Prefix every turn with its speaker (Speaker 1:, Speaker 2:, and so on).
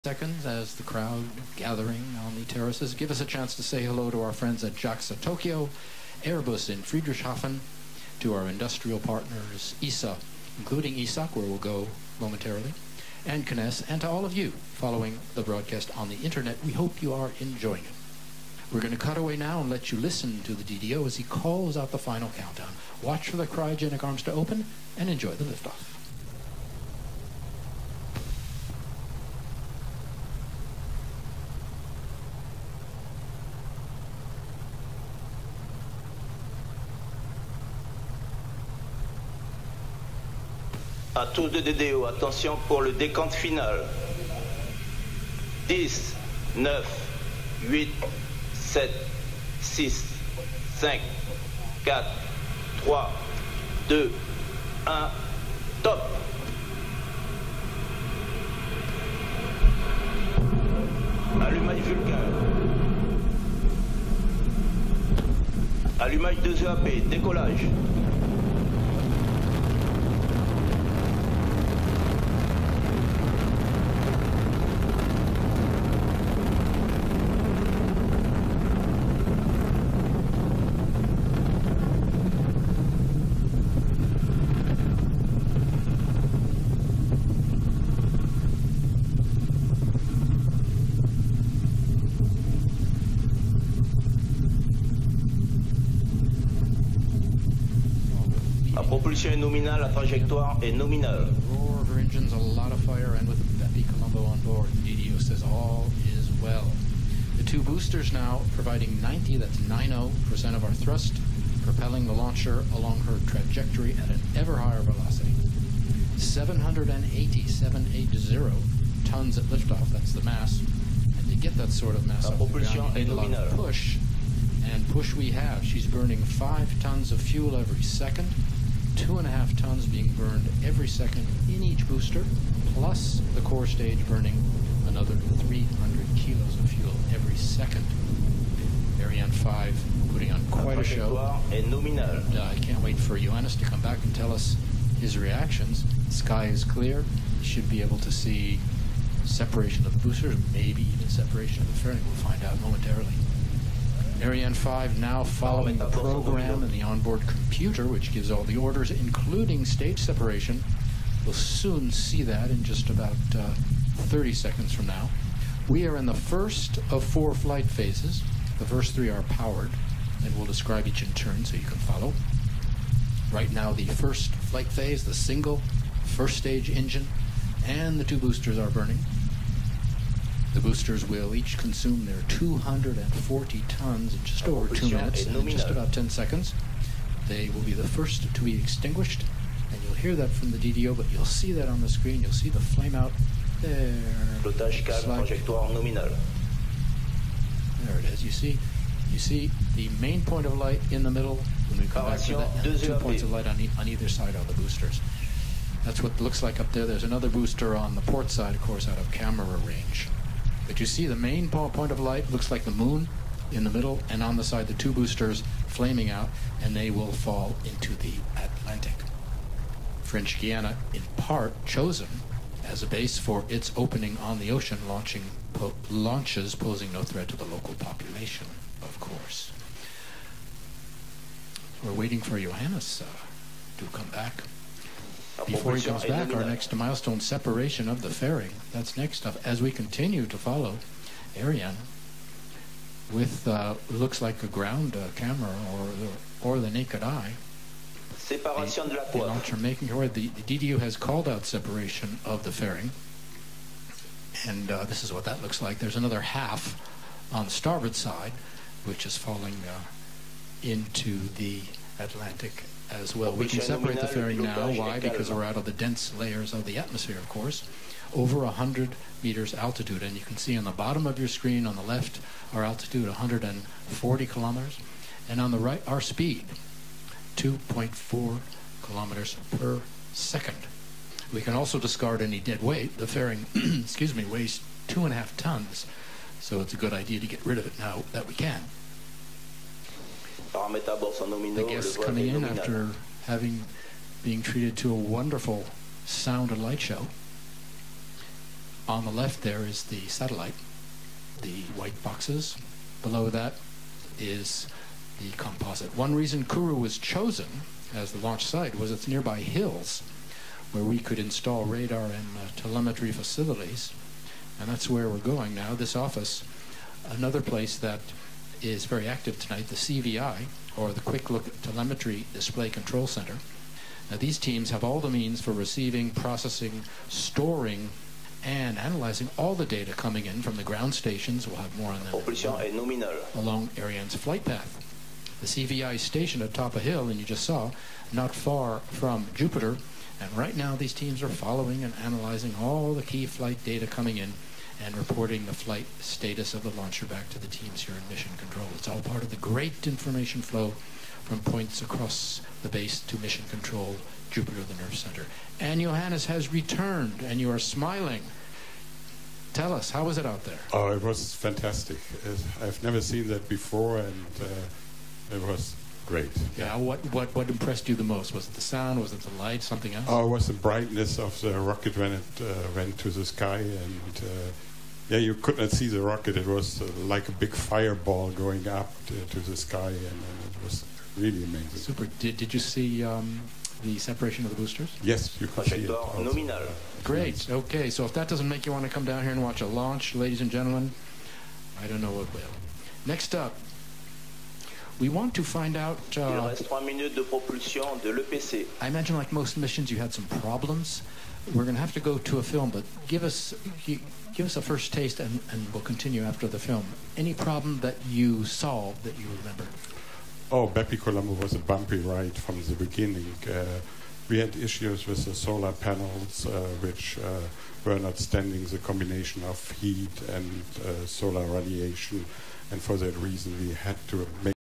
Speaker 1: Seconds as the crowd gathering on the terraces. Give us a chance to say hello to our friends at JAXA Tokyo, Airbus in Friedrichshafen, to our industrial partners ESA, including ESA, where we'll go momentarily, and CNES, and to all of you following the broadcast on the internet. We hope you are enjoying it. We're going to cut away now and let you listen to the DDO as he calls out the final countdown. Watch for the cryogenic arms to open and enjoy the liftoff.
Speaker 2: À tous de DDO, attention pour le décompte final. 10, 9, 8, 7, 6, 5, 4, 3, 2, 1, top. Allumage Vulcain. Allumage 2EAP, décollage. Propulsion est nominale, la trajectoire est nominale.
Speaker 1: Roar of engines, a lot of fire, and with BepiColombo on board, the DDO says all is well. The two boosters now providing 90% of our thrust, propelling the launcher along her trajectory at an ever higher velocity. 780 tons at liftoff, that's the mass. And to get that sort of mass up the ground, you need a lot of push. And push we have. She's burning 5 tons of fuel every second. 2.5 tons being burned every second in each booster, plus the core stage burning another 300 kilos of fuel every second. Ariane 5 putting on quite a show. And, I can't wait for Johannes to come back and tell us his reactions. The sky is clear. You should be able to see separation of the boosters, maybe even separation of the fairing. We'll find out momentarily. Ariane 5 now following the program and the onboard computer, which gives all the orders, including stage separation. We'll soon see that in just about 30 seconds from now. We are in the first of 4 flight phases. The first 3 are powered, and we'll describe each in turn so you can follow. Right now, the first flight phase, the single first stage engine, and the 2 boosters are burning. The boosters will each consume their 240 tons in just over 2 minutes, and in just about 10 seconds. They will be the first to be extinguished, and you'll hear that from the DDO, but you'll see that on the screen. You'll see the flame out there. There it is. You see the main point of light in the middle when we come back to that, and the 2 points of light on either side are the boosters. That's what it looks like up there. There's another booster on the port side, of course, out of camera range. But you see the main point of light looks like the moon in the middle, and on the side the 2 boosters flaming out, and they will fall into the Atlantic. French Guiana, in part, chosen as a base for its opening on the ocean, launches posing no threat to the local population, of course. We're waiting for Johannes to come back. Before he comes back, our next milestone, separation of the fairing. That's next up as we continue to follow Ariane with looks like a ground camera or the naked eye. The launcher making her way. The DDO has called out separation of the fairing, and this is what that looks like. There's another half on the starboard side, which is falling into the Atlantic as well. We can separate the fairing now. Why? Because we're out of the dense layers of the atmosphere, of course, over 100 meters altitude. And you can see on the bottom of your screen on the left our altitude, 140 kilometers. And on the right, our speed, 2.4 kilometers per second. We can also discard any dead weight. The fairing, weighs 2.5 tons. So it's a good idea to get rid of it now that we can. The guests coming in after being treated to a wonderful sound and light show. On the left there is the satellite, the white boxes. Below that is the composite. One reason Kourou was chosen as the launch site was its nearby hills, where we could install radar and telemetry facilities. And that's where we're going now. This office, another place that is very active tonight, the CVI, or the Quick Look Telemetry Display Control Center. Now these teams have all the means for receiving, processing, storing, and analyzing all the data coming in from the ground stations. We'll have more on that along Ariane's flight path. The CVI is stationed atop a hill, and you just saw, not far from Jupiter. And right now these teams are following and analyzing all the key flight data coming in and reporting the flight status of the launcher back to the teams here in Mission Control. It's all part of the great information flow from points across the base to Mission Control, Jupiter, the Nerve Center. And Johannes has returned, and you are smiling. Tell us, how was it out there?
Speaker 3: Oh, it was fantastic. I've never seen that before, and it was great.
Speaker 1: Yeah, what impressed you the most? Was it the sound? Was it the light? Something else?
Speaker 3: Oh, it was the brightness of the rocket when it went to the sky, and yeah, you could not see the rocket. It was like a big fireball going up to the sky, and it was really amazing.
Speaker 1: Super. Did you see the separation of the boosters?
Speaker 3: Yes, you could see it.
Speaker 1: Great. Okay, so if that doesn't make you want to come down here and watch a launch, ladies and gentlemen, I don't know what will. Next up, we want to find out...
Speaker 2: Il reste 3 minutes de propulsion de l'EPC.
Speaker 1: I imagine, like most missions, you had some problems. We're going to have to go to a film, but give us a first taste, and we'll continue after the film. Any problem that you solved that you remember?
Speaker 3: Oh, BepiColombo was a bumpy ride from the beginning. We had issues with the solar panels, which were not standing the combination of heat and solar radiation, and for that reason we had to make